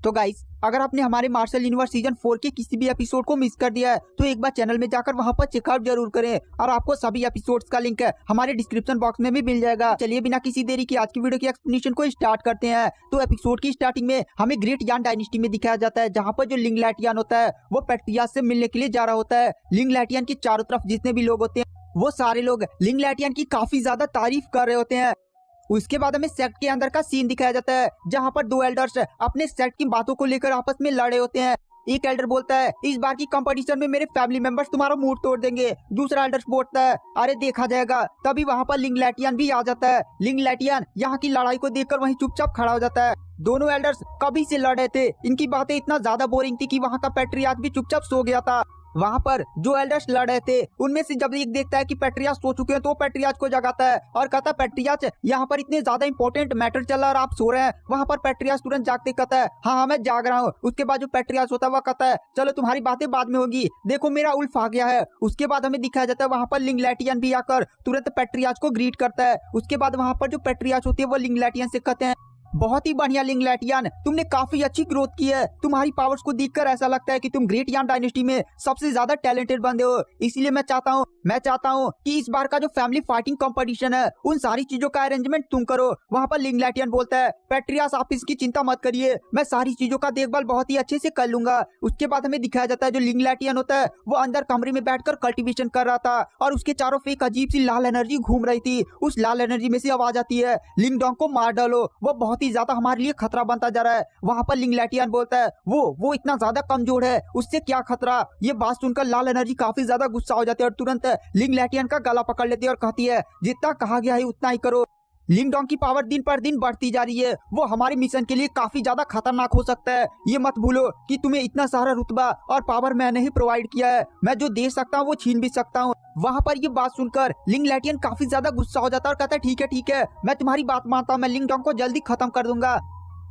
तो गाइस, अगर आपने हमारे मार्शल यूनिवर्स सीजन 4 के किसी भी एपिसोड को मिस कर दिया है तो एक बार चैनल में जाकर वहां पर चेकआउट जरूर करें और आपको सभी एपिसोड्स का लिंक है हमारे डिस्क्रिप्शन बॉक्स में भी मिल जाएगा। चलिए बिना किसी देरी की आज की वीडियो की एक्सप्लेनेशन को स्टार्ट करते हैं। तो एपिसोड की स्टार्टिंग में हमें ग्रेट यान डायनेस्टी में दिखाया जाता है, जहाँ पर जो लिंग लैटियन होता है वो पैट्रियास से मिलने के लिए जा रहा होता है। लिंग लैटियन के चारों तरफ जितने भी लोग होते हैं वो सारे लोग लिंग लैटियन की काफी ज्यादा तारीफ कर रहे होते हैं। उसके बाद हमें सेक्ट के अंदर का सीन दिखाया जाता है, जहाँ पर दो एल्डर्स अपने सेक्ट की बातों को लेकर आपस में लड़े होते हैं। एक एल्डर बोलता है इस बार की कंपटीशन में मेरे फैमिली मेंबर्स तुम्हारा मूड तोड़ देंगे। दूसरा एल्डर बोलता है अरे देखा जाएगा। तभी वहाँ पर लिंग लैटियन भी आ जाता है। लिंग लैटियन यहाँ की लड़ाई को देखकर वहीं चुपचाप खड़ा हो जाता है। दोनों एल्डर्स कभी से लड़ रहे थे, इनकी बातें इतना ज्यादा बोरिंग थी कि वहाँ का पैट्रियार्च भी चुपचाप सो गया था। वहाँ पर जो एल्डर्स लड़ रहे थे उनमें से जब एक देखता है कि पैट्रियार्च सो चुके हैं तो पैट्रियार्च को जगाता है और कहता है पैट्रियार्च यहाँ पर इतने ज्यादा इंपॉर्टेंट मैटर चल रहा है और आप सो रहे हैं। वहाँ पर पैट्रियार्च तुरंत जागते कहता है हाँ मैं जाग रहा हूँ। उसके बाद जो पैट्रियार्च होता है वह कहता है चलो तुम्हारी बातें बाद में होगी, देखो मेरा उल्फ आ गया है। उसके बाद हमें दिखाया जाता है वहाँ पर लिंग लैटियन भी आकर तुरंत पैट्रियार्च को ग्रीट करता है। उसके बाद वहाँ पर जो पैट्रियार्च होती है वो लिंग लैटियन से कहते हैं बहुत ही बढ़िया लिंग लैटियन, तुमने काफी अच्छी ग्रोथ की है। तुम्हारी पावर्स को देखकर ऐसा लगता है कि तुम ग्रेट यान डायनेस्टी में सबसे ज्यादा टैलेंटेड बंदे हो। इसीलिए मैं चाहता हूँ कि इस बार का जो फैमिली फाइटिंग कंपटीशन है उन सारी चीजों का अरेंजमेंट तुम करो। वहाँ पर लिंग लैटियन बोलता है पैट्रियास आप इसकी चिंता मत करिए, मैं सारी चीजों का देखभाल बहुत ही अच्छे से कर लूंगा। उसके बाद हमें दिखाया जाता है जो लिंग लैटियन होता है वो अंदर कमरे में बैठकर कल्टीवेशन कर रहा था और उसके चारों पे एक अजीब सी लाल एनर्जी घूम रही थी। उस लाल एनर्जी में से आवाज आती है लिंग डोंग को मार डालो, वो बहुत ही ज्यादा हमारे लिए खतरा बनता जा रहा है। वहाँ पर लिंग लैटियन बोलता है वो इतना ज्यादा कमजोर है, उससे क्या खतरा। ये बात सुनकर लाल एनर्जी काफी ज्यादा गुस्सा हो जाती है और तुरंत लिंग लैटियन का गला पकड़ लेती है और कहती है जितना कहा गया है उतना ही करो। लिंग डोंग की पावर दिन पर दिन बढ़ती जा रही है, वो हमारे मिशन के लिए काफी ज्यादा खतरनाक हो सकता है। ये मत भूलो कि तुम्हें इतना सारा रुतबा और पावर मैंने ही प्रोवाइड किया है, मैं जो दे सकता हूँ वो छीन भी सकता हूँ। वहाँ पर ये बात सुनकर लिंग लैटियन काफी ज्यादा गुस्सा हो जाता है और कहता है ठीक है मैं तुम्हारी बात मानता हूँ, मैं लिंग डोंग को जल्दी खत्म कर दूंगा।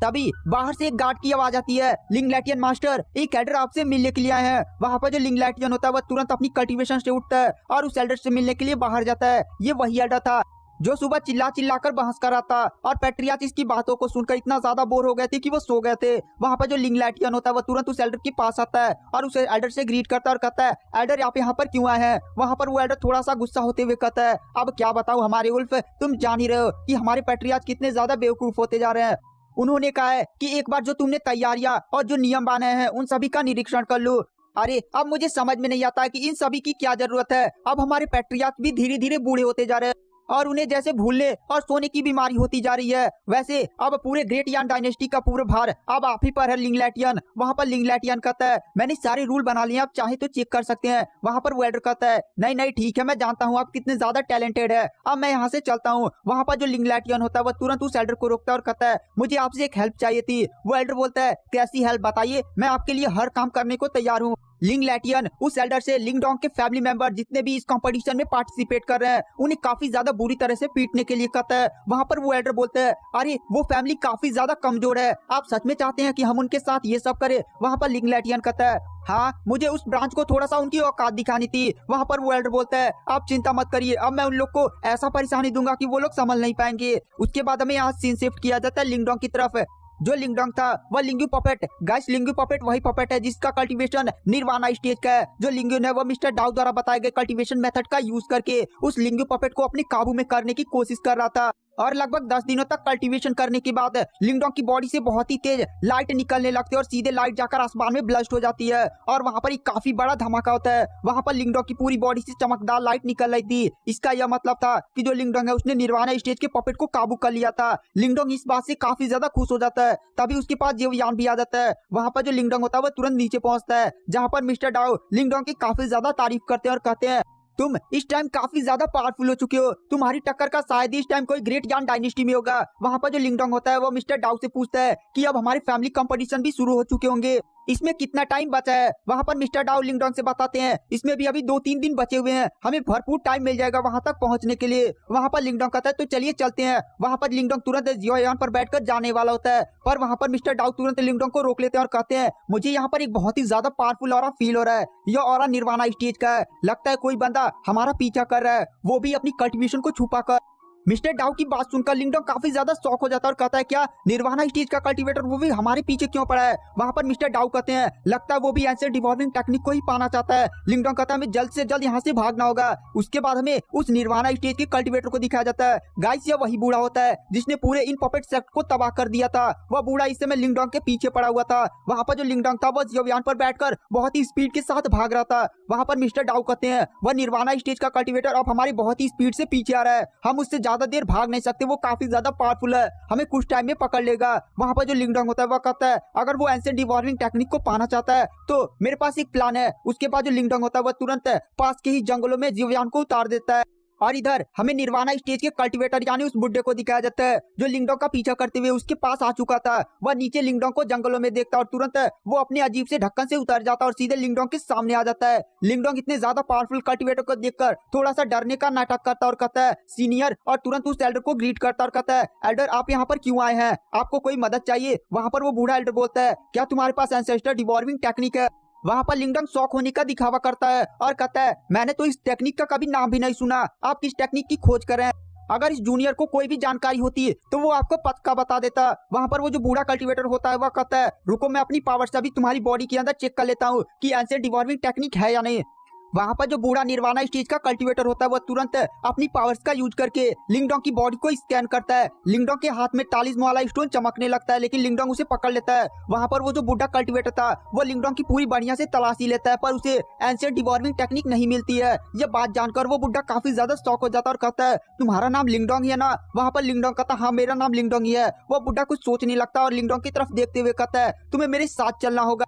तभी बाहर से एक गार्ड की आवाज आती है लिंग लैटियन मास्टर एक एल्डर आपसे मिलने के लिए आए हैं। वहाँ पर जो लिंग लैटियन होता है वह तुरंत अपनी कल्टीवेशन से उठता है और उस एल्डर से मिलने के लिए बाहर जाता है। ये वही एल्डर था जो सुबह चिल्ला कर बहस कर रहा था और पैट्रियार्च इसकी बातों को सुनकर इतना ज्यादा बोर हो गए थे कि वो सो गए थे। वहाँ पर जो लिंग लैटियन होता है वो तुरंत उस एल्डर के पास आता है और उस एल्डर से ग्रीट करता है और कहता है एल्डर आप यहाँ पर क्यों आए हैं। वहाँ पर वो एल्डर थोड़ा सा गुस्सा होते हुए कहता है अब क्या बताऊँ हमारे उल्फ, तुम जान ही रहे हो कि हमारे पैट्रियार्च कितने ज्यादा बेवकूफ होते जा रहे हैं। उन्होंने कहा है कि एक बार जो तुमने तैयारियां और जो नियम बनाए हैं उन सभी का निरीक्षण कर लो। अरे अब मुझे समझ में नहीं आता कि इन सभी की क्या जरूरत है। अब हमारे पैट्रियार्च भी धीरे धीरे बूढ़े होते जा रहे हैं और उन्हें जैसे भूलने और सोने की बीमारी होती जा रही है, वैसे अब पूरे ग्रेट यान डायनेस्टी का पूरा भार अब आप ही पर है लिंग लैटियन। वहाँ पर लिंग लैटियन कहता है मैंने सारे रूल बना लिए, आप चाहे तो चेक कर सकते हैं। वहाँ पर वो एल्डर कहता है नहीं ठीक है, मैं जानता हूँ आप कितने ज्यादा टैलेंटेड है, अब मैं यहाँ से चलता हूँ। वहाँ पर जो लिंग लैटियन होता है वह तुरंत उस एल्डर को रोकता है और कहता है मुझे आपसे एक हेल्प चाहिए थी। वो एल्डर बोलता है कैसी हेल्प बताइए, मैं आपके लिए हर काम करने को तैयार हूँ। लिंग लैटियन उस एल्डर से लिंग डोंग के फैमिली मेंबर जितने भी इस कंपटीशन में पार्टिसिपेट कर रहे हैं उन्हें काफी ज्यादा बुरी तरह से पीटने के लिए कहता है। वहाँ पर वो एल्डर बोलता है अरे वो फैमिली काफी ज्यादा कमजोर है, आप सच में चाहते हैं कि हम उनके साथ ये सब करें। वहाँ पर लिंग लैटियन कहता है हाँ मुझे उस ब्रांच को थोड़ा सा उनकी औकात दिखानी थी। वहाँ पर वो एल्डर बोलता है आप चिंता मत करिए, अब मैं उन लोग को ऐसा परेशानी दूंगा कि वो लोग संभल नहीं पाएंगे। उसके बाद हमें यहाँ सीन शिफ्ट किया जाता है लिंग डोंग की तरफ। जो लिंग डोंग था वह लिंगू पपेट, गाइस लिंगू पपेट वही पपेट है जिसका कल्टीवेशन निर्वाणा स्टेज का है। जो लिंगू ने वो मिस्टर डाउ द्वारा बताए गए कल्टीवेशन मेथड का यूज करके उस लिंगू पपेट को अपने काबू में करने की कोशिश कर रहा था और लगभग 10 दिनों तक कल्टीवेशन करने के बाद लिंग डोंग की बॉडी से बहुत ही तेज लाइट निकलने लगती है और सीधे लाइट जाकर आसमान में ब्लास्ट हो जाती है और वहाँ पर एक काफी बड़ा धमाका होता है। वहाँ पर लिंग डोंग की पूरी बॉडी से चमकदार लाइट निकल रही थी। इसका यह मतलब था कि जो लिंग डोंग है उसने निर्वाणा स्टेज के पपेट को काबू कर लिया था। लिंग डोंग इस बात से काफी ज्यादा खुश हो जाता है। तभी उसके पास जीव यान भी आ जाता है। वहाँ पर जो लिंग डोंग होता है वह तुरंत नीचे पहुंचता है, जहाँ पर मिस्टर डाउ लिंग डोंग की काफी ज्यादा तारीफ करते हैं और कहते हैं तुम इस टाइम काफी ज्यादा पावरफुल हो चुके हो, तुम्हारी टक्कर का शायद इस टाइम कोई ग्रेट यान डायनेस्टी में होगा। वहाँ पर जो लिंग डोंग होता है वो मिस्टर डाउ से पूछता है कि अब हमारे फैमिली कंपटीशन भी शुरू हो चुके होंगे, इसमें कितना टाइम बचा है। वहाँ पर मिस्टर डाउ लिंग डोंग से बताते हैं इसमें भी अभी 2-3 दिन बचे हुए हैं, हमें भरपूर टाइम मिल जाएगा वहाँ तक पहुँचने के लिए। वहाँ पर लिंग डोंग कहता है तो चलिए चलते हैं। वहाँ पर लिंग डोंग तुरंत जियोयान पर बैठकर जाने वाला होता है, पर वहाँ पर मिस्टर डाउ तुरंत लिंग डोंग को रोक लेते हैं और कहते हैं मुझे यहाँ पर एक बहुत ही ज्यादा पावरफुल ऑरा फील हो रहा है। यह ऑरा निर्वाणा स्टेज का है, लगता है कोई बंदा हमारा पीछा कर रहा है, वो भी अपनी कल्टीवेशन को छुपा कर। मिस्टर डाउ की बात सुनकर लिंगडोंग काफी ज्यादा शॉक हो जाता है और कहता है क्या निर्वाणा स्टेज का कल्टीवेटर वो भी हमारे पीछे क्यों पड़ा है। वहाँ पर मिस्टर डाउ कहते हैं लगता है वो भी एंशिएंट डिवॉल्विंग टेक्निक को ही पाना चाहता है। लिंगडोंग कहता है हमें जल्द से जल्द यहाँ से भागना होगा। उसके बाद हमें उस निर्वाणा स्टेज के कल्टीवेटर को दिखाया जाता है। गाइस यह वही बूढ़ा होता है जिसने पूरे इन पपेट सेक्ट को तबाह कर दिया था। वह बूढ़ा इस समय लिंगडोंग के पीछे पड़ा हुआ था। वहाँ पर जो लिंगडोंग था वह जियोवियान पर बैठकर बहुत ही स्पीड के साथ भाग रहा था। वहाँ पर मिस्टर डाउ कहते हैं वह निर्वाणा स्टेज का कल्टीवेटर अब हमारी बहुत ही स्पीड से पीछे आ रहा है, हम उससे ज्यादा देर भाग नहीं सकते, वो काफी ज्यादा पावरफुल है, हमें कुछ टाइम में पकड़ लेगा। वहाँ पर जो लिंगडोंग होता है वह कहता है अगर वो एंशिएंट डिवॉल्विंग टेक्निक को पाना चाहता है तो मेरे पास एक प्लान है। उसके बाद जो लिंगडोंग होता है वह तुरंत पास के ही जंगलों में जियोवियान को उतार देता है। और इधर हमें निर्वाणा स्टेज के कल्टीवेटर यानी उस बुड्ढे को दिखाया जाता है जो लिंगडोंग का पीछा करते हुए उसके पास आ चुका था। वह नीचे लिंगडोंग को जंगलों में देखता और तुरंत वो अपने अजीब से ढक्कन से उतर जाता और सीधे लिंगडोंग के सामने आ जाता है। लिंगडोंग इतने ज्यादा पावरफुल कल्टीवेटर को देखकर थोड़ा सा डरने का नाटक करता और कहता है सीनियर, और तुरंत उस एल्डर को ग्रीट करता और कहता है एल्डर आप यहाँ पर क्यों आए हैं, आपको कोई मदद चाहिए। वहाँ पर वो बूढ़ा एल्डर बोलता है क्या तुम्हारे पास एंसेस्टर डिवॉल्विंग टेक्निक है। वहाँ पर लिंगडोंग शौक होने का दिखावा करता है और कहता है मैंने तो इस टेक्निक का कभी नाम भी नहीं सुना, आप किस टेक्निक की खोज कर रहे हैं। अगर इस जूनियर को कोई भी जानकारी होती तो वो आपको पक्का बता देता। वहाँ पर वो जो बूढ़ा कल्टीवेटर होता है वह कहता है रुको मैं अपनी पावर से अभी तुम्हारी बॉडी के अंदर चेक कर लेता हूँ कि एंशिएंट डिवॉल्विंग टेक्निक है या नहीं। वहाँ पर जो बूढ़ा निर्वाणा स्टेज का कल्टीवेटर होता है वो तुरंत अपनी पावर्स का यूज करके लिंगडोंग की बॉडी को स्कैन करता है। लिंगडोंग के हाथ में टालिस्मन वाला स्टोन चमकने लगता है लेकिन लिंगडोंग उसे पकड़ लेता है। वहाँ पर वो जो बूढ़ा कल्टीवेटर था वो लिंगडोंग की पूरी बढ़िया से तलाशी लेता है पर उसे एंशिएंट डिवॉल्विंग टेक्निक नहीं मिलती है। यह बात जानकर वो बुढ़ा काफी ज्यादा शॉक हो जाता है और कहता है तुम्हारा नाम लिंगडोंग है ना। वहाँ पर लिंगडोंग कहता हाँ मेरा नाम लिंगडोंग ही है। वो बुढ़ा कुछ सोचने लगता और लिंगडोंग की तरफ देखते हुए कहता है तुम्हें मेरे साथ चलना होगा,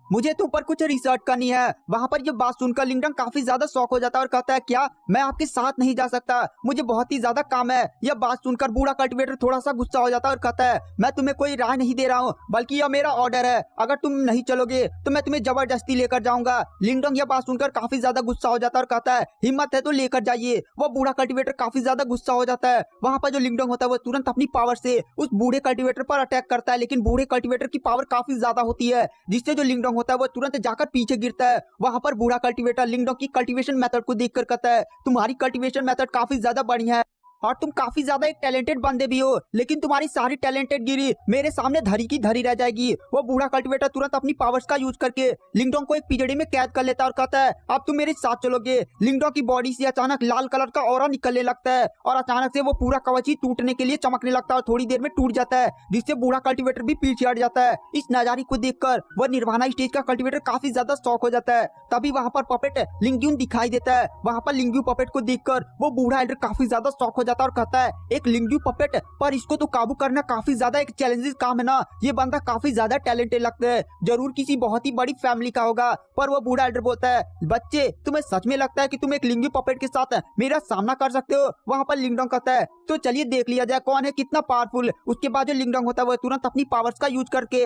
मुझे तुम पर कुछ रिसर्च करनी है। वहाँ पर ये बात सुनकर लिंगडोंग काफी ज्यादा शॉक हो जाता है और कहता है क्या मैं आपके साथ नहीं जा सकता, मुझे बहुत ही ज्यादा काम है। यह बात सुनकर बूढ़ा कल्टीवेटर थोड़ा सा गुस्सा हो जाता है और कहता है मैं तुम्हें कोई राय नहीं दे रहा हूँ बल्कि यह मेरा ऑर्डर है, अगर तुम नहीं चलोगे तो मैं तुम्हें जबरदस्ती लेकर जाऊंगा। लिंगडोंग यह बात सुनकर काफी ज्यादा गुस्सा हो जाता है और कहता है हिम्मत है तो लेकर जाइए। वह बूढ़ा कल्टीवेटर काफी ज्यादा गुस्सा हो जाता है। वहाँ पर जो लिंगडोंग होता है वो तुरंत अपनी पावर से उस बूढ़े कल्टीवेटर पर अटैक करता है लेकिन बूढ़े कल्टीवेटर की पावर काफी ज्यादा होती है जिससे जो लिंगडोंग होता है वो तुरंत पीछे गिरता है। वहाँ पर बूढ़ा कल्टीवेटर लिंगडोंग की कल्टीवेशन मेथड को देखकर कहता है तुम्हारी कल्टीवेशन मेथड काफी ज्यादा बढ़िया है और तुम काफी ज्यादा एक टैलेंटेड बंदे भी हो, लेकिन तुम्हारी सारी टैलेंटेड गिरी मेरे सामने धरी की धरी रह जाएगी। वो बूढ़ा कल्टीवेटर तुरंत अपनी पावर्स का यूज करके लिंगडोंग को एक पिंजड़े में कैद कर लेता है और कहता है अब तुम मेरे साथ चलोगे। लिंगडोंग की बॉडी से अचानक लाल कलर का ऑरा निकलने लगता है और अचानक से वो पूरा कवच ही टूटने के लिए चमकने लगता है और थोड़ी देर में टूट जाता है जिससे बूढ़ा कल्टीवेटर भी पीछे हट जाता है। इस नजारे को देखकर वह निर्वाणा स्टेज का कल्टीवेटर काफी ज्यादा शॉक हो जाता है। तभी वहाँ पर पपेट लिंग्यून दिखाई देता है। वहाँ पर लिंग्यू पपेट को देखकर वो बूढ़ा एल्डर काफी ज्यादा शॉक हो जाता है और कहता है एक लिंग्यू पपेट पर इसको तो काबू करना काफी ज्यादा एक चैलेंजिंग काम है ना, ये बंदा काफी ज्यादा टैलेंटेड लगता है, जरूर किसी बहुत ही बड़ी फैमिली का होगा। पर वो बूढ़ा एल्डर बोलता है बच्चे तुम्हें सच में लगता है कि तुम एक लिंग्यू पपेट के साथ मेरा सामना कर सकते हो। वहाँ पर लिंगडोंग कहता है तो चलिए देख लिया जाए कौन है कितना पावरफुल। उसके बाद जो लिंगडोंग होता है वो तुरंत अपनी पावर्स का यूज करके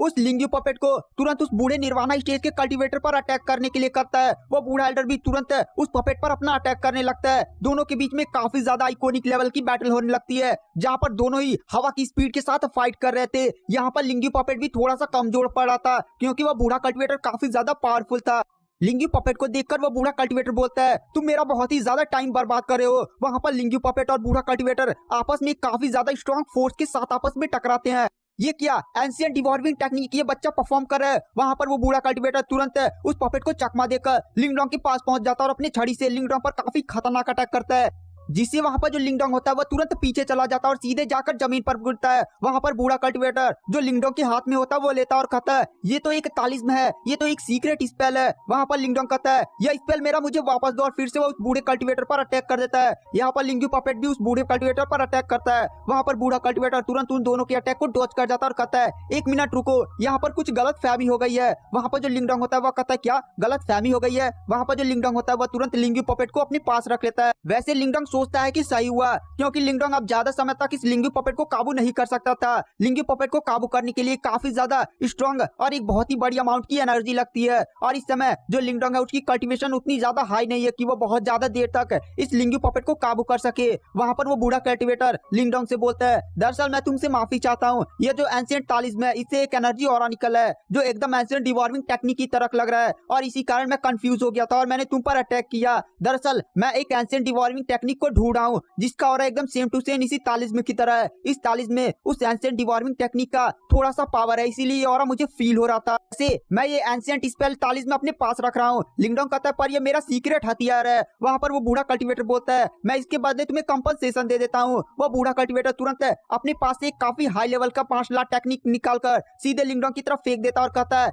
उस लिंग्यू पपेट को तुरंत उस बूढ़े निर्वाणा स्टेज के कल्टीवेटर पर अटैक करने के लिए करता है। वो बूढ़ा एल्डर भी तुरंत उस पपेट पर अपना अटैक करने लगता है। दोनों के बीच में काफी ज्यादा आइकॉनिक लेवल की बैटल होने लगती है जहां पर दोनों ही हवा की स्पीड के साथ फाइट कर रहे थे। यहाँ पर लिंग्यू पपेट भी थोड़ा सा कमजोर पड़ रहा था क्योंकि वह बूढ़ा कल्टीवेटर काफी ज्यादा पावरफुल था। लिंग्यू पपेट को देखकर वो बूढ़ा कल्टीवेटर बोलता है तुम मेरा बहुत ही ज्यादा टाइम बर्बाद कर रहे हो। वहाँ पर लिंग्यू पपेट और बूढ़ा कल्टीवेटर आपस में काफी ज्यादा स्ट्रॉन्ग फोर्स के साथ आपस में टकराते हैं। ये क्या एंशिएंट डिवॉल्विंग टेक्निक ये बच्चा परफॉर्म कर रहा है। वहाँ पर वो बूढ़ा कल्टीवेटर तुरंत उस पपेट को चकमा देकर लिंगडोंग के पास पहुंच जाता है और अपनी छड़ी से लिंगडोंग पर काफी खतरनाक अटैक करता है जिससे वहाँ पर जो लिंगडोंग होता है वो तुरंत पीछे चला जाता है और सीधे जाकर जमीन पर गिरता है। वहाँ पर बूढ़ा कल्टीवेटर जो लिंगडोंग के हाथ में होता है वो लेता है और कहता है ये तो एक तालिस्मन है, ये तो एक सीक्रेट स्पेल है। वहाँ पर लिंगडोंग कहता है यह स्पेल मेरा मुझे वापस दो और फिर से वो उस बूढ़े कल्टीवेटर पर अटैक कर देता है। यहाँ पर लिंग्यू पपेट भी उस बूढ़े कल्टीवेटर पर अटैक करता है। वहाँ पर बूढ़ा कल्टीवेटर तुरंत उन दोनों के अटैक को डॉज कर जाता है और कहता है एक मिनट रुको, यहाँ पर कुछ गलत फहमी हो गई है। वहाँ पर जो लिंगडोंग होता है वह कहता है क्या गलत फहमी हो गई है। वहाँ पर जो लिंगडोंग होता है वह तुरंत लिंग्यू पपेट को अपने पास रख लेता है। वैसे लिंगडोंग सोचता है कि सही हुआ क्योंकि लिंगडोंग अब ज्यादा समय तक इस लिंग्यू पपेट को काबू नहीं कर सकता था। लिंग्यू पपेट को काबू करने के लिए काफी ज्यादा स्ट्रॉन्ग और एक बहुत ही बड़ी अमाउंट की एनर्जी लगती है और इस समय जो लिंगडोंग है उसकी कल्टीवेशन उतनी ज्यादा हाई नहीं है कि वो बहुत ज्यादा देर तक इस लिंग्यू पपेट को काबू कर सके। वहाँ पर वो बूढ़ा कल्टीवेटर लिंगडोंग से बोलता है दरअसल मैं तुमसे माफी चाहता हूँ, ये जो एंशिएंट तालिस्मन है इससे एक एनर्जी और निकला है जो एकदम एंशिएंट डिवॉल्विंग टेक्निक की तरह लग रहा है और इसी कारण मैं कंफ्यूज हो गया था और मैंने तुम पर अटैक किया। दरअसल मैं एक एंशिएंट डिवॉल्विंग टेक्निक को ढूंढा हूँ जिसका और एकदम सेम टू सेम इसी तालिस्म की तरह है। इस तालिस्म में उस एंशिएंट डिवॉर्मिंग टेक्निक का थोड़ा सा पावर है, इसीलिए और मुझे फील हो रहा था। ऐसे मैं ये एंशिएंट स्पेल तालिस्म अपने पास रख रहा हूँ। लिंगडोंग कहता है पर ये मेरा सीक्रेट हथियार है। वहाँ पर वो बूढ़ा कल्टीवेटर बोलता है मैं इसके बदले तुम्हें कंपनसेशन दे देता हूँ। वो बूढ़ा कल्टीवेटर तुरंत अपने पास से एक काफी हाई लेवल का 5 लाख टेक्निक निकालकर सीधे लिंगडोंग की तरफ फेंक देता और कहता है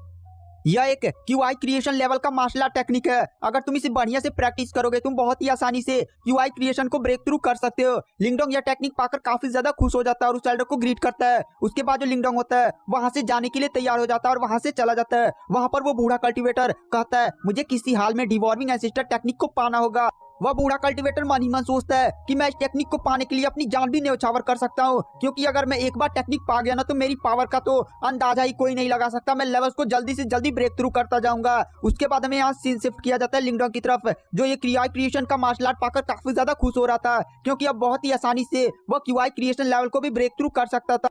यह एक क्यूआई क्रिएशन लेवल का मार्शल आर्ट टेक्निक है। अगर तुम इसे बढ़िया से प्रैक्टिस करोगे तुम बहुत ही आसानी से क्यूआई क्रिएशन को ब्रेक थ्रू कर सकते हो। लिंगडोंग यह टेक्निक पाकर काफी ज्यादा खुश हो जाता है और उस एल्डर को ग्रीट करता है। उसके बाद जो लिंगडोंग होता है वहां से जाने के लिए तैयार हो जाता है और वहां से चला जाता है। वहां पर वो बूढ़ा कल्टीवेटर कहता है मुझे किसी हाल में डिवॉर्मिंग एंसेस्टर टेक्निक को पाना होगा। वह बूढ़ा कल्टीवेटर मन ही मन सोचता है कि मैं इस टेक्निक को पाने के लिए अपनी जान भी न्यौछावर कर सकता हूँ, क्योंकि अगर मैं एक बार टेक्निक पा गया ना तो मेरी पावर का तो अंदाजा ही कोई नहीं लगा सकता। मैं लेवल्स को जल्दी से जल्दी ब्रेक थ्रू करता जाऊंगा। उसके बाद हमें यहाँ सीन शिफ्ट किया जाता है लिंगडोंग की तरफ, जो ये क्यूआई क्रिएशन का मार्शल आर्ट पाकर काफी ज्यादा खुश हो रहा था, क्योंकि अब बहुत ही आसानी से वह क्यूआई क्रिएशन लेवल को भी ब्रेक थ्रू कर सकता था।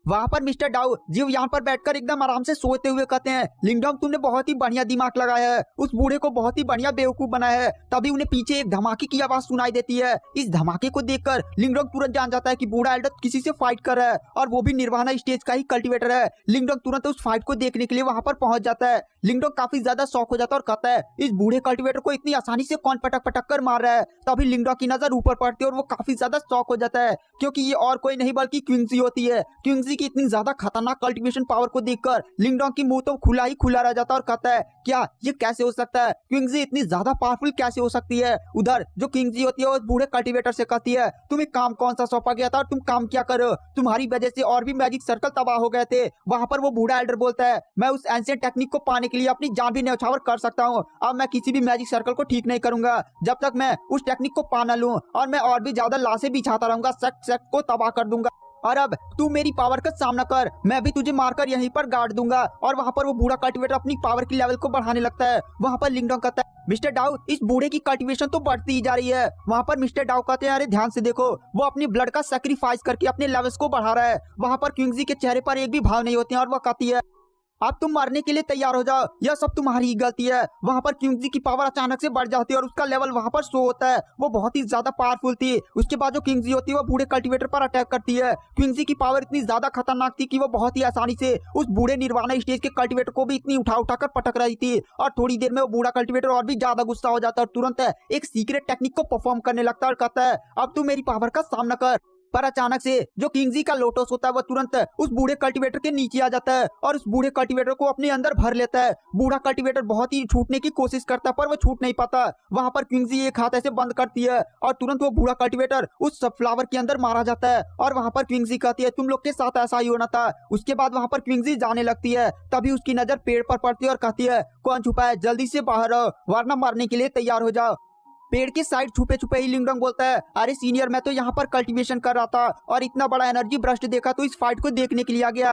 वहाँ पर मिस्टर डाउ जीव यहाँ पर बैठकर एकदम आराम से सोते हुए कहते हैं लिंगडोंग तुमने बहुत ही बढ़िया दिमाग लगाया है, उस बूढ़े को बहुत ही बढ़िया बेवकूफ बनाया है। तभी उन्हें पीछे एक धमाके की आवाज सुनाई देती है। इस धमाके को देखकर लिंगडोंग तुरंत जान जाता है कि बूढ़ा एल्डर किसी से फाइट कर रहा है और वो भी निर्वाणा स्टेज का ही कल्टीवेटर है। लिंगडोंग तुरंत उस फाइट को देखने के लिए वहाँ पर पहुंच जाता है। लिंगडोंग काफी ज्यादा शॉक हो जाता है और कहता है इस बूढ़े कल्टीवेटर को इतनी आसानी से कौन पटक पटक कर मार रहा है। तभी लिंगडोंग की नजर ऊपर पड़ती है और वो काफी ज्यादा शॉक हो जाता है, क्योंकि ये और कोई नहीं बल्कि क्विंसी होती है। क्विंसी की इतनी ज्यादा खतरनाक कल्टीवेशन पावर को देखकर लिंगडोंग की मुंह तो खुला ही खुला रह जाता है और कहता है क्या ये कैसे हो सकता है, क्विंसी इतनी ज्यादा पावरफुल कैसे हो सकती है। उधर जो क्विंसी होती है उस बूढ़े कल्टीवेटर से कहती है तुम्हें काम कौन सा सौंपा गया था और तुम काम क्या करो, तुम्हारी वजह से और भी मैजिक सर्कल तबाह हो गए थे। वहां पर वो बूढ़ा एल्डर बोलता है मैं उस एंशिएंट टेक्निक को पाने के लिए अपनी जान भी न्यौछावर कर सकता हूँ। अब मैं किसी भी मैजिक सर्कल को ठीक नहीं करूंगा जब तक मैं उस टेक्निक को पा न लूं, और मैं और भी ज्यादा लाशें बिछाता रहूंगा, सेक्ट को तबाह कर दूंगा। और अब तू मेरी पावर का सामना कर, मैं भी तुझे मारकर यहीं पर गाड़ दूंगा। और वहाँ पर वो बूढ़ा कल्टीवेटर अपनी पावर की लेवल को बढ़ाने लगता है। वहाँ पर लिंगडोंग कहता है मिस्टर डाउ इस बूढ़े की कल्टीवेशन तो बढ़ती ही जा रही है। वहाँ पर मिस्टर डाउ कहते हैं अरे ध्यान से देखो, वो अपनी ब्लड का सैक्रिफाइस करके अपने लेवल्स को बढ़ा रहा है। वहाँ पर क्विंसी के चेहरे पर एक भी भाव नहीं होते हैं और वह कहती है अब तुम मरने के लिए तैयार हो जाओ, यह सब तुम्हारी ही गलती है। वहाँ पर क्विंसी की पावर अचानक से बढ़ जाती है और उसका लेवल वहाँ पर शो होता है। वो बहुत ही ज्यादा पावरफुल थी। उसके बाद जो क्विंसी होती है वो बूढ़े कल्टीवेटर पर अटैक करती है। क्विंसी की पावर इतनी ज्यादा खतरनाक थी कि वो बहुत ही आसानी से उस बूढ़े निर्वाणा स्टेज के कल्टीवेटर को भी इतनी उठा कर पटक रही थी। और थोड़ी देर में वो बूढ़ा कल्टीवेटर और भी ज्यादा गुस्सा हो जाता है और तुरंत एक सीक्रेट टेक्निक को परफॉर्म करने लगता है और कहता है अब तू मेरी पावर का सामना कर। पर अचानक से जो किंगजी का लोटस होता है वो तुरंत उस बूढ़े कल्टीवेटर के नीचे आ जाता है और उस बूढ़े कल्टीवेटर को अपने अंदर भर लेता है। बूढ़ा कल्टीवेटर बहुत ही छूटने की कोशिश करता है पर वो छूट नहीं पाता। वहां पर किंगजी एक हाथ ऐसे बंद करती है और तुरंत वो बूढ़ा कल्टीवेटर उस फ्लावर के अंदर मारा जाता है। और वहां पर किंगजी कहती है तुम लोग के साथ ऐसा ही होना था। उसके बाद वहां पर किंगजी जाने लगती है। तभी उसकी नजर पेड़ पर पड़ती है और कहती है कौन छुपा है, जल्दी से बाहर आओ वरना मरने के लिए तैयार हो जाओ। पेड़ के साइड छुपे छुपे ही लिंगडोंग बोलता है अरे सीनियर मैं तो यहाँ पर कल्टीवेशन कर रहा था और इतना बड़ा एनर्जी ब्रस्ट देखा तो इस फाइट को देखने के लिए आ गया।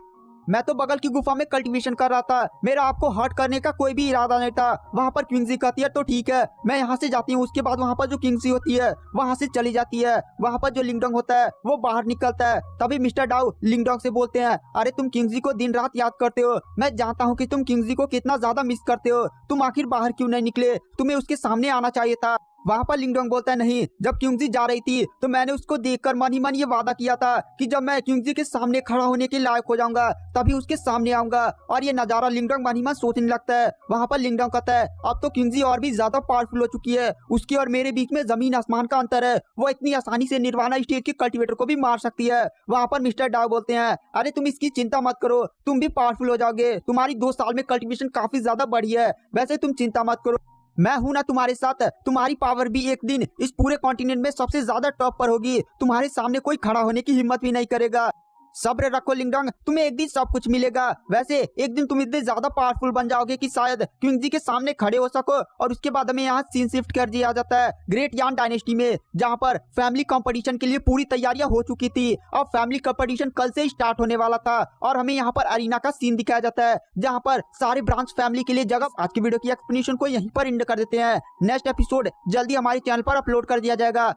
मैं तो बगल की गुफा में कल्टीवेशन कर रहा था, मेरा आपको हर्ट करने का कोई भी इरादा नहीं था। वहाँ पर किंगसी कहती है तो ठीक है मैं यहाँ से जाती हूँ। उसके बाद वहाँ पर जो किंगसी होती है वहाँ से चली जाती है। वहाँ पर जो लिंगडोंग होता है वो बाहर निकलता है। तभी मिस्टर डाउ लिंगडोंग से बोलते हैं अरे तुम किंगसी को दिन रात याद करते हो, मैं जानता हूँ कि तुम किंगसी को कितना ज्यादा मिस करते हो, तुम आखिर बाहर क्यों नहीं निकले, तुम्हें उसके सामने आना चाहिए था। वहाँ पर लिंगडोंग बोलता है नहीं, जब किंगजी जा रही थी तो मैंने उसको देखकर मन ही मन ये वादा किया था कि जब मैं किंगजी के सामने खड़ा होने के लायक हो जाऊंगा तभी उसके सामने आऊंगा। और ये नजारा लिंगडोंग मन ही मन सोचने लगता है। वहाँ पर लिंगडोंग कहता है अब तो किंगजी और भी ज्यादा पावरफुल हो चुकी है, उसके और मेरे बीच में जमीन आसमान का अंतर है, वो इतनी आसानी से निर्वाणा स्टेज के कल्टीवेटर को भी मार सकती है। वहाँ पर मिस्टर डाउ बोलते हैं अरे तुम इसकी चिंता मत करो, तुम भी पावरफुल हो जाओगे, तुम्हारी 2 साल में कल्टीवेशन काफी ज्यादा बढ़ी है, वैसे तुम चिंता मत करो, मैं हूं ना तुम्हारे साथ, तुम्हारी पावर भी एक दिन इस पूरे कॉन्टिनेंट में सबसे ज्यादा टॉप पर होगी, तुम्हारे सामने कोई खड़ा होने की हिम्मत भी नहीं करेगा। सब्र रखो लिंगडोंग, तुम्हें एक दिन सब कुछ मिलेगा। वैसे एक दिन तुम इतने ज्यादा पावरफुल बन जाओगे कि शायद किंगजी के सामने खड़े हो सको। और उसके बाद हमें यहाँ सीन शिफ्ट कर दिया जाता है ग्रेट यान डायनेस्टी में, जहाँ पर फैमिली कंपटीशन के लिए पूरी तैयारियां हो चुकी थी। अब फैमिली कंपटीशन कल से स्टार्ट होने वाला था और हमें यहाँ पर अरीना का सीन दिखाया जाता है जहाँ पर सारे ब्रांच फैमिली के लिए जगह। आज की वीडियो की एक्सप्लेनेशन को यहीं पर एंड कर देते हैं। नेक्स्ट एपिसोड जल्दी हमारे चैनल पर अपलोड कर दिया जाएगा।